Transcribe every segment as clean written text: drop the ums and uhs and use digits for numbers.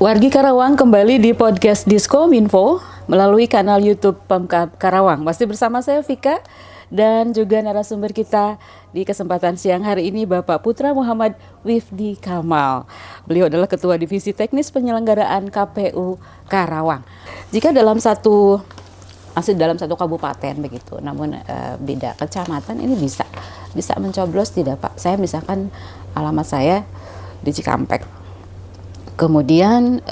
Wargi Karawang kembali di podcast Diskominfo melalui kanal YouTube Pemkab Karawang. Masih bersama saya Vika dan juga narasumber kita di kesempatan siang hari ini Bapak Putra Muhammad Wifdi Kamal. Beliau adalah Ketua Divisi Teknis Penyelenggaraan KPU Karawang. Jika masih dalam satu kabupaten begitu, namun beda kecamatan ini bisa mencoblos tidak Pak? Saya misalkan alamat saya di Cikampek. Kemudian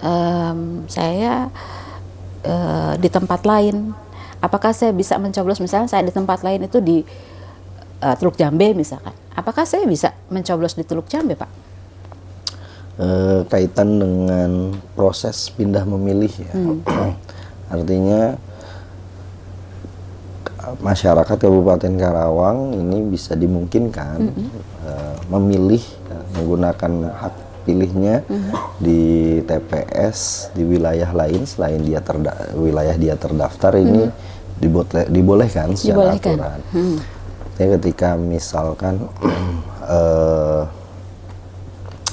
saya di tempat lain, apakah saya bisa mencoblos? Misalnya saya di tempat lain itu di Teluk Jambe misalkan, apakah saya bisa mencoblos di Teluk Jambe Pak? Kaitan dengan proses pindah memilih ya, artinya masyarakat Kabupaten Karawang ini bisa dimungkinkan memilih menggunakan hak pilihnya di TPS di wilayah lain selain wilayah dia terdaftar ini dibolehkan secara aturan. Jadi ketika misalkan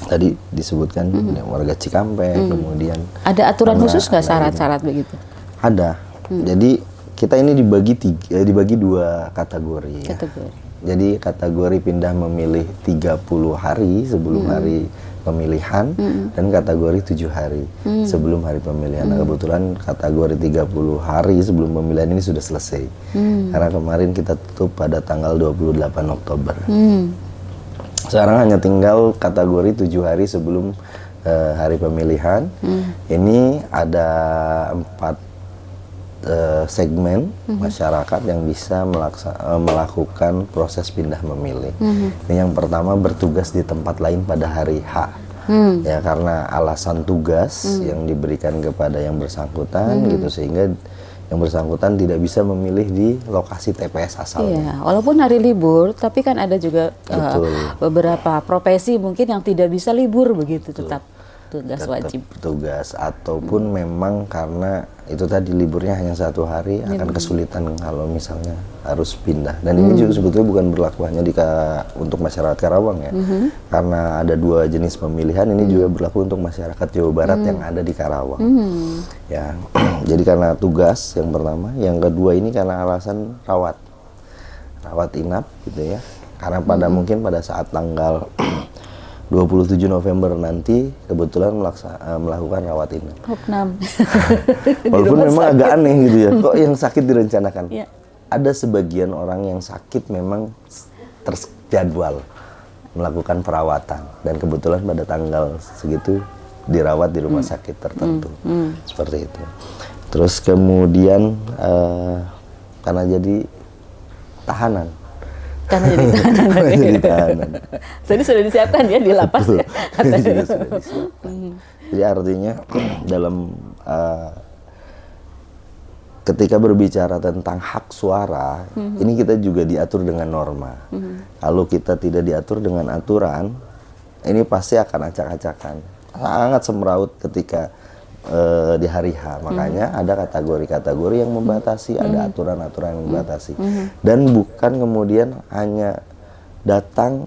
tadi disebutkan warga Cikampek, kemudian ada aturan khusus nggak syarat-syarat begitu? Ada. Jadi kita ini dibagi dua kategori. Jadi kategori pindah memilih 30 hari sebelum hari pemilihan dan kategori 7 hari sebelum hari pemilihan. Nah, kebetulan kategori 30 hari sebelum pemilihan ini sudah selesai. Karena kemarin kita tutup pada tanggal 28 Oktober. Sekarang hanya tinggal kategori 7 hari sebelum hari pemilihan. Ini ada 4 segmen masyarakat yang bisa melakukan proses pindah memilih. Yang pertama bertugas di tempat lain pada hari H, ya karena alasan tugas yang diberikan kepada yang bersangkutan gitu, sehingga yang bersangkutan tidak bisa memilih di lokasi TPS asalnya. Iya, walaupun hari libur, tapi kan ada juga beberapa profesi mungkin yang tidak bisa libur begitu, tetap tugas wajib. Tugas ataupun memang karena itu tadi liburnya hanya 1 hari akan kesulitan kalau misalnya harus pindah. Dan ini juga sebetulnya bukan berlaku hanya untuk masyarakat Karawang ya. Karena ada 2 jenis pemilihan, ini juga berlaku untuk masyarakat Jawa Barat yang ada di Karawang. Ya, jadi karena tugas yang pertama, yang kedua ini karena alasan rawat inap gitu ya. Karena mungkin pada saat tanggal 27 November nanti kebetulan melakukan rawat inap. Walaupun memang agak aneh gitu ya, kok yang sakit direncanakan. Ada sebagian orang yang sakit memang terjadwal melakukan perawatan dan kebetulan pada tanggal segitu dirawat di rumah sakit tertentu. Seperti itu. Terus kemudian karena jadi tahanan. Jadi sudah disiapkan ya di lapas ya. Jadi artinya dalam ketika berbicara tentang hak suara, ini kita juga diatur dengan norma. Kalau kita tidak diatur dengan aturan, ini pasti akan acak-acakan. Sangat semraut ketika di hari H. Makanya ada kategori-kategori yang membatasi, ada aturan-aturan yang membatasi. Dan bukan kemudian hanya datang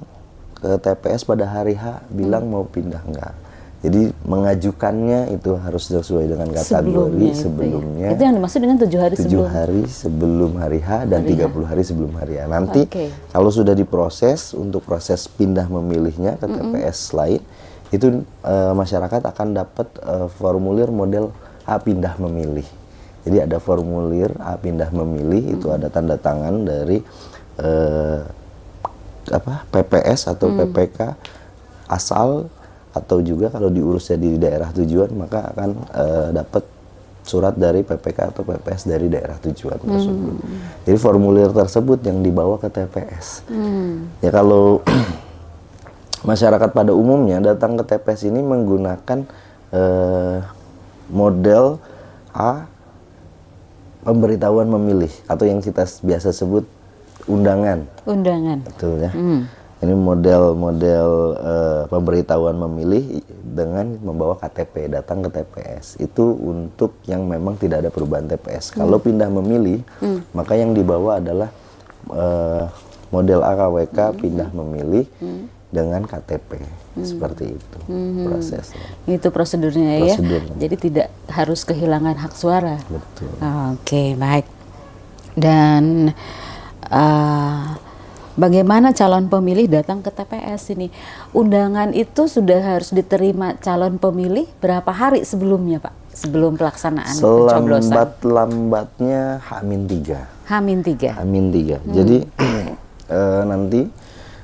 ke TPS pada hari H bilang mau pindah, enggak. Jadi mengajukannya itu harus sesuai dengan kategori sebelumnya. Itu yang dimaksud dengan 7 hari 7 hari sebelum hari H dan 30 hari sebelum hari H. Nanti kalau sudah diproses untuk proses pindah memilihnya ke TPS lain, itu masyarakat akan dapat formulir model A pindah memilih. Jadi ada formulir A pindah memilih, itu ada tanda tangan dari PPS atau PPK asal, atau juga kalau diurusnya di daerah tujuan maka akan dapat surat dari PPK atau PPS dari daerah tujuan tersebut. Jadi formulir tersebut yang dibawa ke TPS. Ya kalau masyarakat pada umumnya datang ke TPS ini menggunakan model A pemberitahuan memilih atau yang kita biasa sebut undangan. Betul ya. Ini model pemberitahuan memilih dengan membawa KTP, datang ke TPS. Itu untuk yang memang tidak ada perubahan TPS. Kalau pindah memilih, maka yang dibawa adalah model AKWK pindah memilih dengan KTP. Seperti itu prosesnya. Itu prosedurnya ya. Prosedurnya. Jadi tidak harus kehilangan hak suara. Betul. Oke, baik. Dan bagaimana calon pemilih datang ke TPS ini? Undangan itu sudah harus diterima calon pemilih berapa hari sebelumnya, Pak? Sebelum pelaksanaan pencoblosan? Selambat-lambatnya H-3. H-3. H-3. Jadi nanti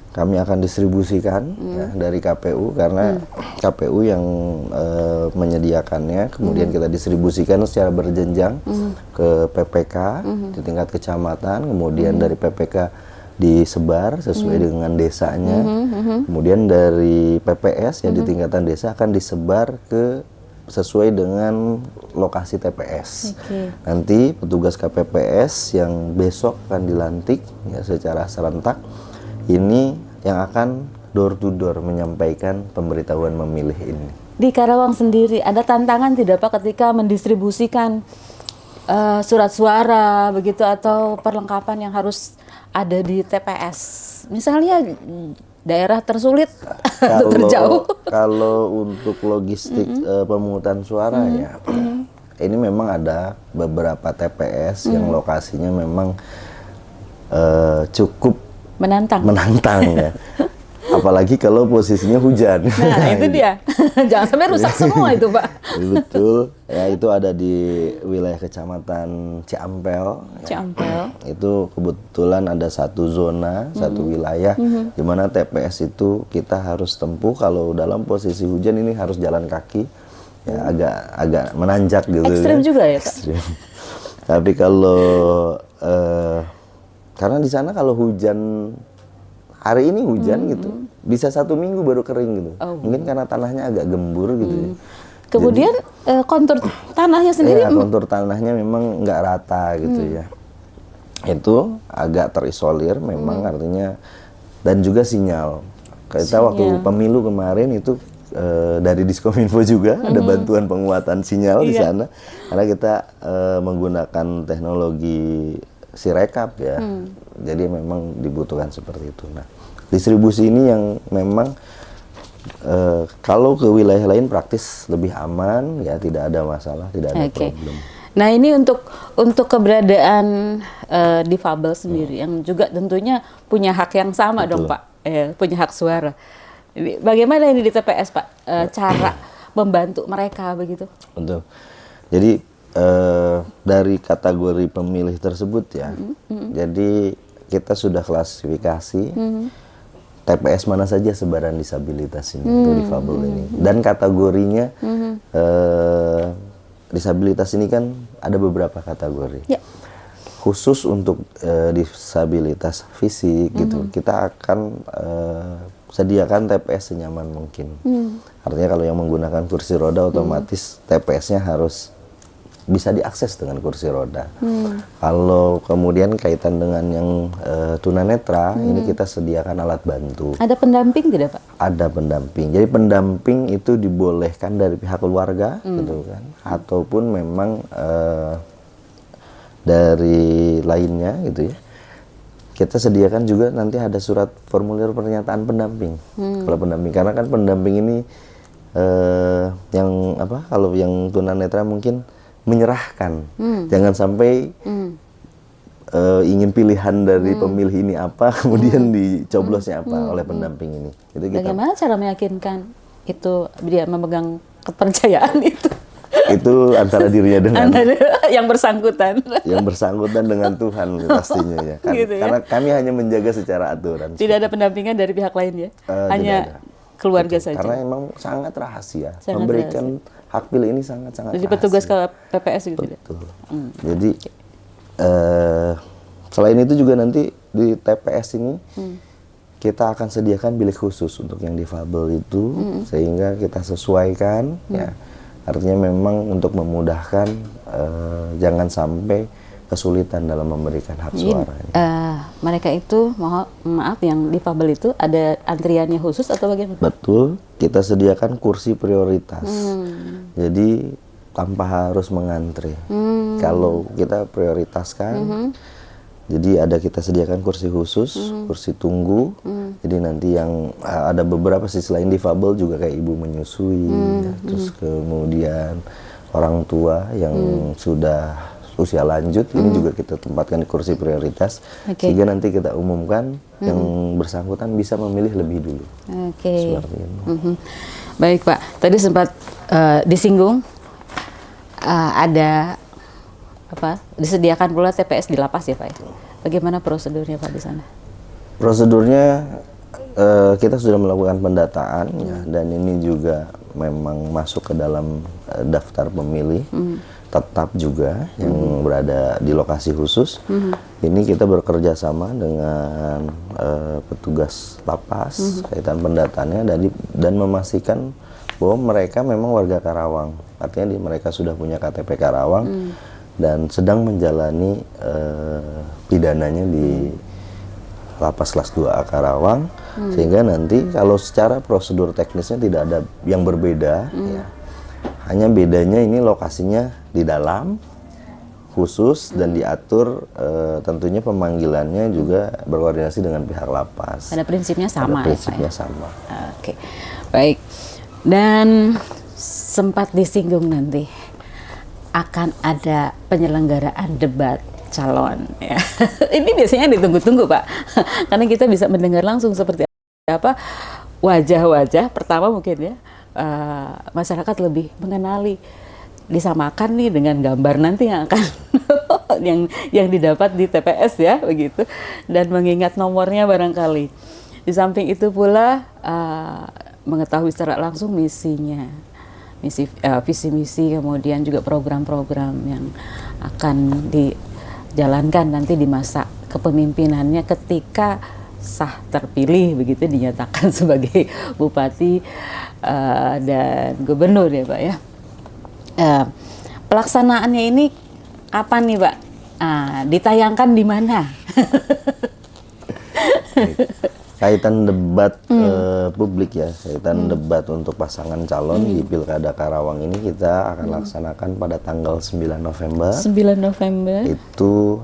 kami akan distribusikan ya, dari KPU karena KPU yang menyediakannya, kemudian kita distribusikan secara berjenjang ke PPK di tingkat kecamatan, kemudian dari PPK disebar sesuai dengan desanya, kemudian dari PPS yang di tingkatan desa akan disebar ke sesuai dengan lokasi TPS. Nanti petugas KPPS yang besok akan dilantik ya secara serentak ini yang akan door to door menyampaikan pemberitahuan memilih ini. Di Karawang sendiri ada tantangan tidak Pak ketika mendistribusikan surat suara begitu atau perlengkapan yang harus ada di TPS? Misalnya daerah tersulit atau terjauh. Kalau untuk logistik pemungutan suara ya, ini memang ada beberapa TPS yang lokasinya memang cukup menantang ya. Apalagi kalau posisinya hujan. Nah, itu dia. Jangan sampai rusak semua itu, Pak. Betul. Ya, itu ada di wilayah Kecamatan Ciampel. Ciampel. Ya. Itu kebetulan ada satu zona, satu wilayah di mana TPS itu kita harus tempuh kalau dalam posisi hujan ini harus jalan kaki. Ya, agak menanjak gitu. Ekstrim juga ya, Pak? Ekstrim. Tapi kalau karena di sana kalau hujan hari ini hujan gitu, bisa 1 minggu baru kering gitu. Mungkin karena tanahnya agak gembur gitu. Ya. Kemudian kontur tanahnya sendiri? Ya, kontur tanahnya memang nggak rata gitu ya. Itu agak terisolir memang artinya, dan juga sinyal. Kita waktu pemilu kemarin itu dari Diskominfo juga ada bantuan penguatan sinyal di sana, karena kita menggunakan teknologi Sirekap ya, jadi memang dibutuhkan seperti itu. Nah, distribusi ini yang memang kalau ke wilayah lain praktis lebih aman ya, tidak ada masalah, tidak ada problem. Nah, ini untuk keberadaan difabel sendiri yang juga tentunya punya hak yang sama. Betul. Dong Pak, punya hak suara. Bagaimana ini di TPS Pak cara membantu mereka begitu? Betul. Jadi dari kategori pemilih tersebut ya, jadi kita sudah klasifikasi TPS mana saja sebaran disabilitas ini, untuk difabel ini, dan kategorinya disabilitas ini kan ada beberapa kategori. Khusus untuk disabilitas fisik gitu, kita akan sediakan TPS senyaman mungkin. Artinya kalau yang menggunakan kursi roda otomatis TPS-nya harus bisa diakses dengan kursi roda. Kalau kemudian kaitan dengan yang tunanetra, ini kita sediakan alat bantu. Ada pendamping tidak Pak? Ada pendamping. Jadi pendamping itu dibolehkan dari pihak keluarga, gitu kan, ataupun memang dari lainnya, gitu ya. Kita sediakan juga nanti ada surat formulir pernyataan pendamping. Kalau pendamping, karena kan pendamping ini yang apa? Kalau yang tunanetra mungkin menyerahkan, jangan sampai ingin pilihan dari pemilih ini apa, kemudian dicoblosnya apa oleh pendamping ini. Itu kita. Bagaimana cara meyakinkan itu dia memegang kepercayaan itu? Itu antara dirinya dengan yang bersangkutan. Yang bersangkutan dengan Tuhan pastinya ya. Gitu ya? Karena kami hanya menjaga secara aturan. Tidak ada pendampingan dari pihak lain ya? Hanya keluarga saja. Karena emang sangat rahasia. Memberikan hak pilih ini sangat-sangat rahasia. Jadi petugas ke PPS gitu. Betul. Jadi selain itu juga nanti di TPS ini kita akan sediakan bilik khusus untuk yang difabel itu, sehingga kita sesuaikan ya. Artinya memang untuk memudahkan jangan sampai kesulitan dalam memberikan hak suara. Mereka itu maaf yang difabel itu ada antriannya khusus atau bagaimana? Betul, kita sediakan kursi prioritas. Jadi tanpa harus mengantri. Kalau kita prioritaskan Jadi kita sediakan kursi khusus, kursi tunggu. Jadi nanti yang ada beberapa sih selain difabel juga kayak ibu menyusui, ya. Terus kemudian orang tua yang sudah usia lanjut ini juga kita tempatkan di kursi prioritas, sehingga nanti kita umumkan yang bersangkutan bisa memilih lebih dulu. Seperti itu. Baik Pak, tadi sempat disinggung ada disediakan pula TPS di lapas ya Pak. Bagaimana prosedurnya Pak di sana? Prosedurnya kita sudah melakukan pendataan ya, dan ini juga memang masuk ke dalam daftar pemilih tetap juga yang berada di lokasi khusus. Ini kita bekerja sama dengan petugas lapas kaitan pendataannya dan memastikan bahwa mereka memang warga Karawang. Artinya mereka sudah punya KTP Karawang dan sedang menjalani pidananya di Lapas Kelas 2A Karawang, sehingga nanti kalau secara prosedur teknisnya tidak ada yang berbeda, ya. Hanya bedanya ini lokasinya di dalam khusus dan diatur tentunya pemanggilannya juga berkoordinasi dengan pihak lapas. Pada prinsipnya sama. Pada prinsipnya ya, Pak, sama. Oke, baik. Dan sempat disinggung nanti akan ada penyelenggaraan debat calon ya. Ini biasanya ditunggu-tunggu Pak, karena kita bisa mendengar langsung seperti apa wajah-wajah pertama mungkin ya, masyarakat lebih mengenali, disamakan nih dengan gambar nanti yang akan yang didapat di TPS ya begitu, dan mengingat nomornya barangkali. Di samping itu pula mengetahui secara langsung misinya, visi misi, kemudian juga program-program yang akan dijalankan nanti di masa kepemimpinannya ketika sah terpilih begitu, dinyatakan sebagai bupati dan gubernur ya Pak ya. Pelaksanaannya ini kapan nih Pak? Ditayangkan di mana? Kaitan debat publik ya, kaitan debat untuk pasangan calon di Pilkada Karawang ini kita akan laksanakan pada tanggal 9 November. 9 November. Itu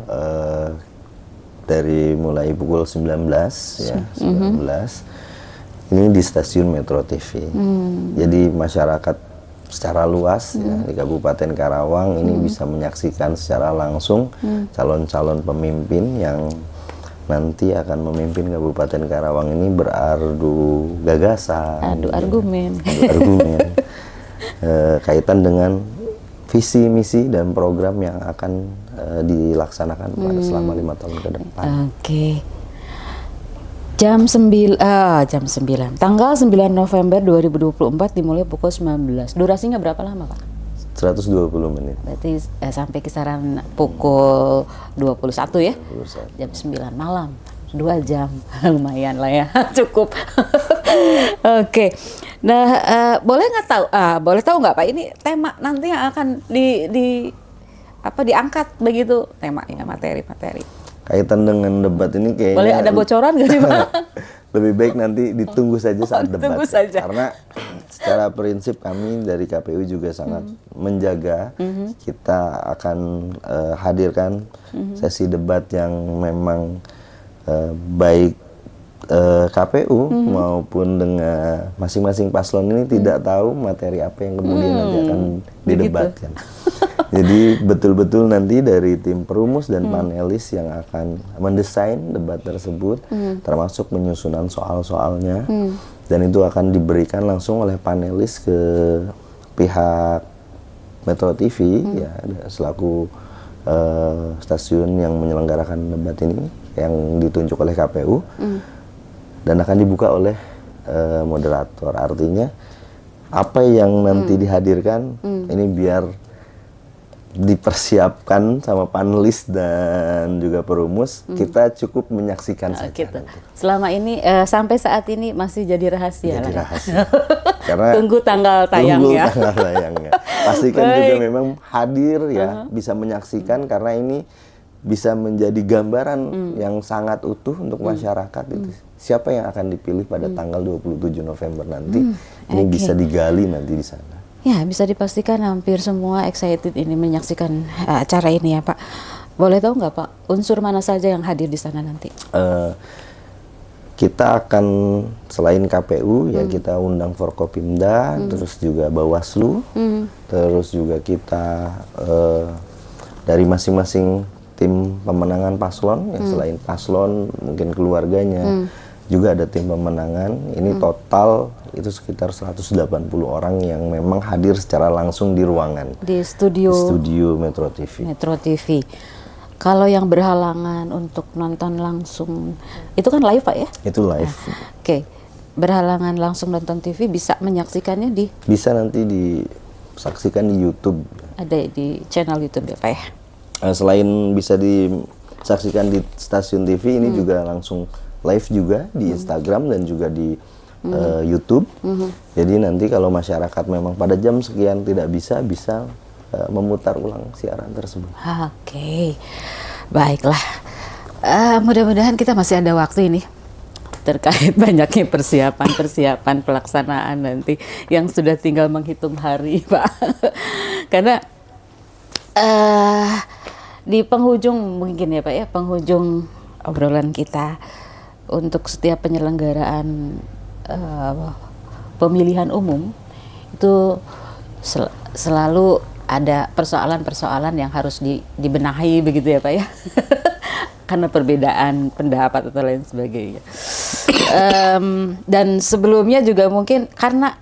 dari mulai pukul 19 ya, 19. Ini di stasiun Metro TV. Jadi masyarakat secara luas ya, di Kabupaten Karawang ini bisa menyaksikan secara langsung calon-calon pemimpin yang nanti akan memimpin Kabupaten Karawang ini beradu gagasan, adu argumen, kaitan dengan visi, misi, dan program yang akan dilaksanakan selama 5 tahun ke depan. Oke. Jam 9, tanggal 9 November 2024 dimulai pukul 19. Durasinya berapa lama Pak? 120 menit. Berarti sampai kisaran pukul 21 ya? 21. Jam 9 malam. 2 jam. Lumayan lah ya. Cukup. Oke. Nah, boleh tahu nggak Pak, ini tema nanti yang akan diangkat begitu temanya, materi-materi. Kaitan dengan debat ini kayaknya boleh ada bocoran nggak sih Pak? Lebih baik nanti ditunggu saja saat debat. Tunggu saja. Karena secara prinsip kami dari KPU juga sangat menjaga. Kita akan hadirkan sesi debat yang memang baik KPU maupun dengan masing-masing paslon ini tidak tahu materi apa yang kemudian nanti akan didebatkan. Jadi betul-betul nanti dari tim perumus dan panelis yang akan mendesain debat tersebut, termasuk penyusunan soal-soalnya, dan itu akan diberikan langsung oleh panelis ke pihak Metro TV ya, selaku stasiun yang menyelenggarakan debat ini yang ditunjuk oleh KPU, dan akan dibuka oleh moderator. Artinya apa yang nanti dihadirkan ini biar dipersiapkan sama panelis dan juga perumus, kita cukup menyaksikan saja. Gitu. Selama ini sampai saat ini masih jadi rahasia. Jadi rahasia. Karena tunggu tanggal tayangnya. Tunggu tanggal tayangnya. Pastikan juga memang hadir ya, bisa menyaksikan karena ini bisa menjadi gambaran yang sangat utuh untuk masyarakat itu. Siapa yang akan dipilih pada tanggal 27 November nanti, ini bisa digali nanti di sana. Ya, bisa dipastikan hampir semua excited ini menyaksikan acara ini ya Pak. Boleh tahu nggak Pak, unsur mana saja yang hadir di sana nanti? Kita akan selain KPU ya kita undang Forkopimda, terus juga Bawaslu, terus juga kita dari masing-masing tim pemenangan paslon, ya selain paslon mungkin keluarganya, juga ada tim pemenangan. Ini total itu sekitar 180 orang yang memang hadir secara langsung di ruangan. Di studio Metro TV. Metro TV. Kalau yang berhalangan untuk nonton langsung, itu kan live Pak ya? Itu live. Oke. Berhalangan langsung nonton TV bisa menyaksikannya di? Bisa nanti disaksikan di YouTube. Ada di channel YouTube ya Pak ya? Selain bisa disaksikan di stasiun TV, ini juga langsung live juga di Instagram dan juga di YouTube. Jadi nanti kalau masyarakat memang pada jam sekian tidak bisa memutar ulang siaran tersebut. Oke. Baiklah. Mudah-mudahan kita masih ada waktu ini terkait banyaknya persiapan pelaksanaan nanti yang sudah tinggal menghitung hari, Pak. Karena di penghujung mungkin ya Pak ya, penghujung obrolan kita untuk setiap penyelenggaraan pemilihan umum itu selalu ada persoalan-persoalan yang harus dibenahi begitu ya Pak ya. Karena perbedaan pendapat atau lain sebagainya. Dan sebelumnya juga mungkin karena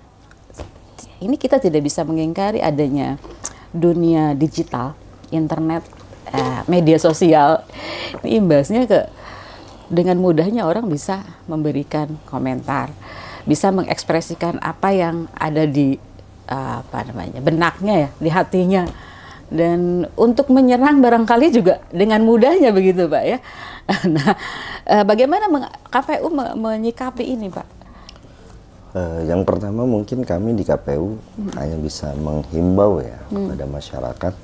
ini kita tidak bisa mengingkari adanya dunia digital, internet, media sosial. Ini imbasnya dengan mudahnya orang bisa memberikan komentar, bisa mengekspresikan apa yang ada di benaknya ya, di hatinya. Dan untuk menyerang barangkali juga dengan mudahnya begitu Pak ya. Nah, bagaimana KPU menyikapi ini Pak? Yang pertama mungkin kami di KPU hanya bisa menghimbau ya kepada masyarakat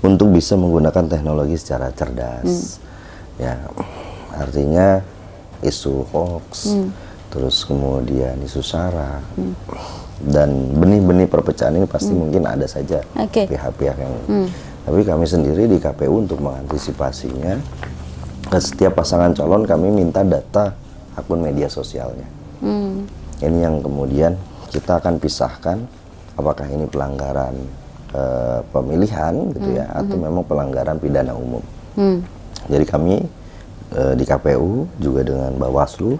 untuk bisa menggunakan teknologi secara cerdas. Ya, artinya isu hoax, terus kemudian isu sara, dan benih-benih perpecahan ini pasti mungkin ada saja pihak-pihak yang tapi kami sendiri di KPU untuk mengantisipasinya, ke setiap pasangan calon kami minta data akun media sosialnya. Ini yang kemudian kita akan pisahkan apakah ini pelanggaran pemilihan gitu ya, atau memang pelanggaran pidana umum. Jadi kami di KPU juga dengan Bawaslu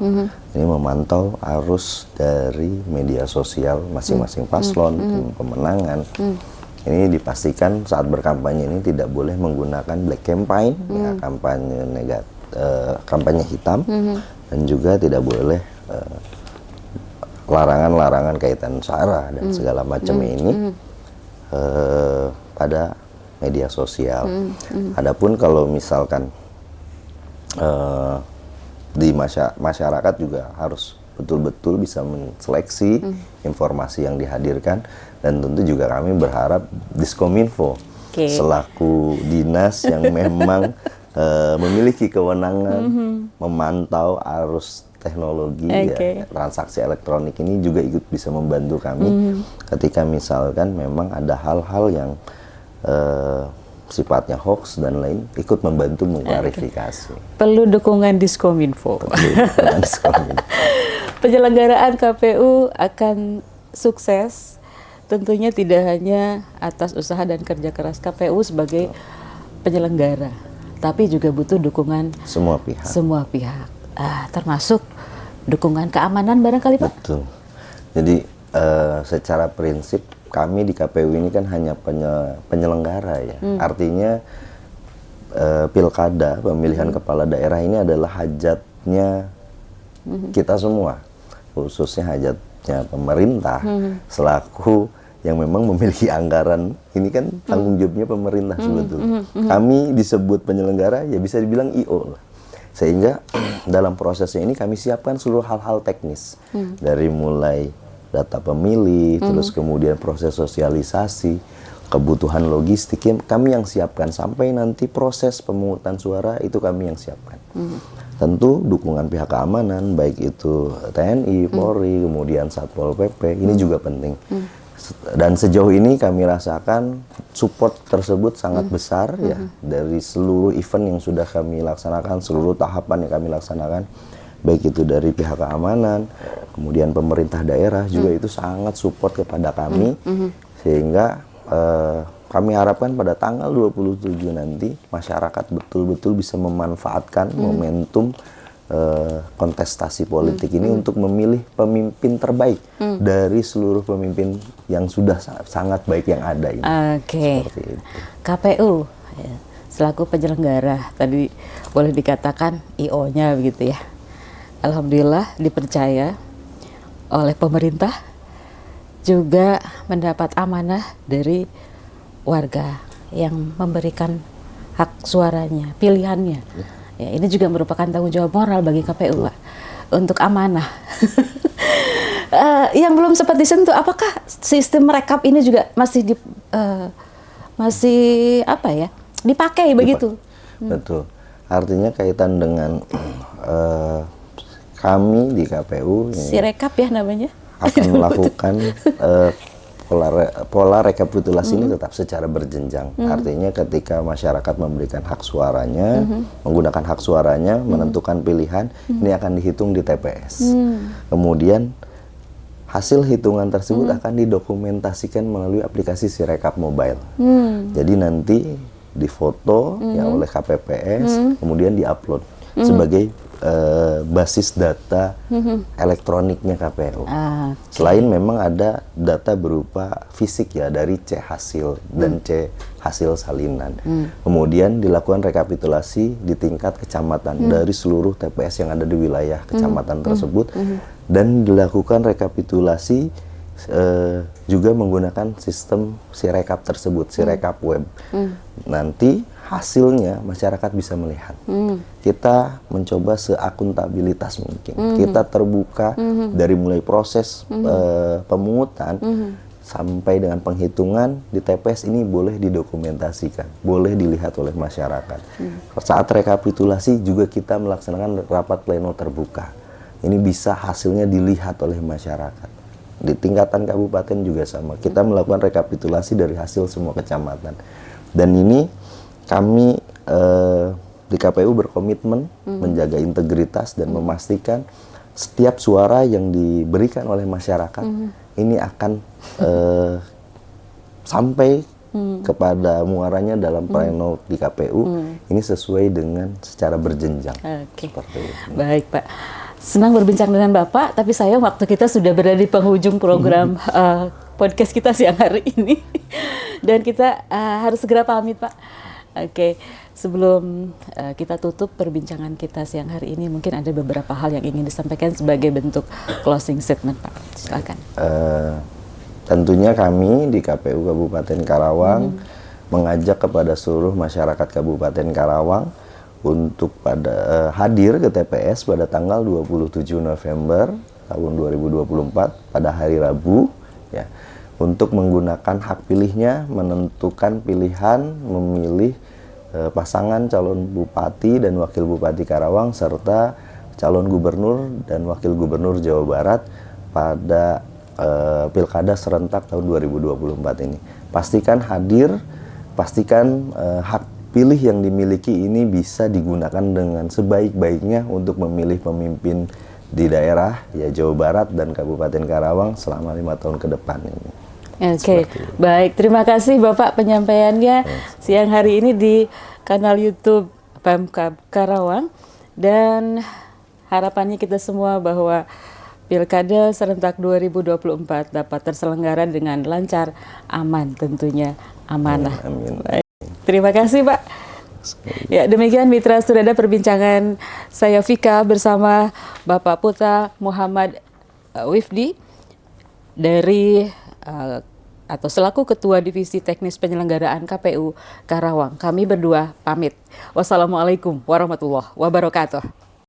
ini memantau arus dari media sosial masing-masing paslon, tim pemenangan. Ini dipastikan saat berkampanye ini tidak boleh menggunakan black campaign, ya, kampanye hitam, dan juga tidak boleh larangan-larangan kaitan sara dan segala macam ini pada media sosial. Adapun kalau misalkan di masyarakat juga harus betul-betul bisa menseleksi informasi yang dihadirkan, dan tentu juga kami berharap Diskominfo selaku dinas yang memang memiliki kewenangan memantau arus teknologi ya, transaksi elektronik ini juga ikut bisa membantu kami ketika misalkan memang ada hal-hal yang sifatnya hoax dan lain, ikut membantu mengklarifikasi. Perlu dukungan Diskominfo. Penyelenggaraan KPU akan sukses tentunya tidak hanya atas usaha dan kerja keras KPU sebagai penyelenggara, tapi juga butuh dukungan semua pihak, termasuk dukungan keamanan barangkali Pak. Betul. Jadi secara prinsip kami di KPU ini kan hanya penyelenggara ya. Artinya pilkada, pemilihan kepala daerah ini adalah hajatnya kita semua, khususnya hajatnya pemerintah selaku yang memang memiliki anggaran. Ini kan tanggung jawabnya pemerintah sebetulnya. Kami disebut penyelenggara ya bisa dibilang IO lah. Sehingga dalam prosesnya ini kami siapkan seluruh hal-hal teknis, dari mulai data pemilih, terus kemudian proses sosialisasi, kebutuhan logistik kami yang siapkan, sampai nanti proses pemungutan suara itu kami yang siapkan. Tentu dukungan pihak keamanan, baik itu TNI, Polri, kemudian Satpol PP, ini juga penting. Dan sejauh ini kami rasakan support tersebut sangat besar ya, dari seluruh event yang sudah kami laksanakan, seluruh tahapan yang kami laksanakan, baik itu dari pihak keamanan, kemudian pemerintah daerah juga itu sangat support kepada kami, sehingga kami harapkan pada tanggal 27 nanti masyarakat betul-betul bisa memanfaatkan momentum kontestasi politik ini untuk memilih pemimpin terbaik dari seluruh pemimpin yang sudah sangat baik yang ada ini. Seperti itu. KPU ya, selaku penyelenggara tadi boleh dikatakan IO-nya begitu ya. Alhamdulillah dipercaya oleh pemerintah, juga mendapat amanah dari warga yang memberikan hak suaranya, pilihannya. Ya, ini juga merupakan tanggung jawab moral bagi KPU, Pak, untuk amanah. Yang belum sempat disentuh, apakah sistem rekap ini juga masih dipakai begitu? Betul. Artinya kaitan dengan kami di KPU Sirekap ya namanya, akan melakukan pola rekapitulasi ini tetap secara berjenjang. Artinya ketika masyarakat memberikan hak suaranya, menggunakan hak suaranya, menentukan pilihan, ini akan dihitung di TPS. Kemudian hasil hitungan tersebut akan didokumentasikan melalui aplikasi Sirekap mobile. Jadi nanti difoto ya oleh KPPS, kemudian diupload sebagai basis data elektroniknya KPU. Selain memang ada data berupa fisik ya dari C hasil dan C hasil salinan. Kemudian dilakukan rekapitulasi di tingkat kecamatan dari seluruh TPS yang ada di wilayah kecamatan tersebut, dan dilakukan rekapitulasi juga menggunakan sistem Sirekap tersebut, Sirekap web. Nanti hasilnya masyarakat bisa melihat. Kita mencoba seakuntabilitas mungkin. Kita terbuka dari mulai proses pemungutan sampai dengan penghitungan di TPS ini boleh didokumentasikan, boleh dilihat oleh masyarakat. Saat rekapitulasi juga kita melaksanakan rapat pleno terbuka. Ini bisa hasilnya dilihat oleh masyarakat. Di tingkatan kabupaten juga sama. Kita melakukan rekapitulasi dari hasil semua kecamatan. Dan ini kami di KPU berkomitmen menjaga integritas dan memastikan setiap suara yang diberikan oleh masyarakat ini akan sampai kepada muaranya dalam pleno di KPU ini sesuai dengan secara berjenjang. Seperti itu. Baik, Pak. Senang berbincang dengan Bapak, tapi sayang waktu kita sudah berada di penghujung program podcast kita siang hari ini. Dan kita harus segera pamit, Pak. Sebelum kita tutup perbincangan kita siang hari ini, mungkin ada beberapa hal yang ingin disampaikan sebagai bentuk closing statement, Pak. Silakan. Tentunya kami di KPU Kabupaten Karawang mengajak kepada seluruh masyarakat Kabupaten Karawang untuk hadir ke TPS pada tanggal 27 November tahun 2024 pada hari Rabu ya, untuk menggunakan hak pilihnya, menentukan pilihan memilih pasangan calon bupati dan wakil bupati Karawang serta calon gubernur dan wakil gubernur Jawa Barat pada pilkada serentak tahun 2024 ini. Pastikan hadir, pastikan hak pilih yang dimiliki ini bisa digunakan dengan sebaik-baiknya untuk memilih pemimpin di daerah ya Jawa Barat dan Kabupaten Karawang selama 5 tahun ke depan ini. Baik, terima kasih Bapak penyampaiannya siang hari ini di kanal YouTube Pemkab Karawang, dan harapannya kita semua bahwa Pilkada serentak 2024 dapat terselenggara dengan lancar, aman tentunya, amanah. Amin. Terima kasih Pak. Ya, demikian Mitra Studada perbincangan saya Vika bersama Bapak Putra Muhammad Wifdi dari atau selaku Ketua Divisi Teknis Penyelenggaraan KPU Karawang. Kami berdua pamit. Wassalamualaikum warahmatullahi wabarakatuh.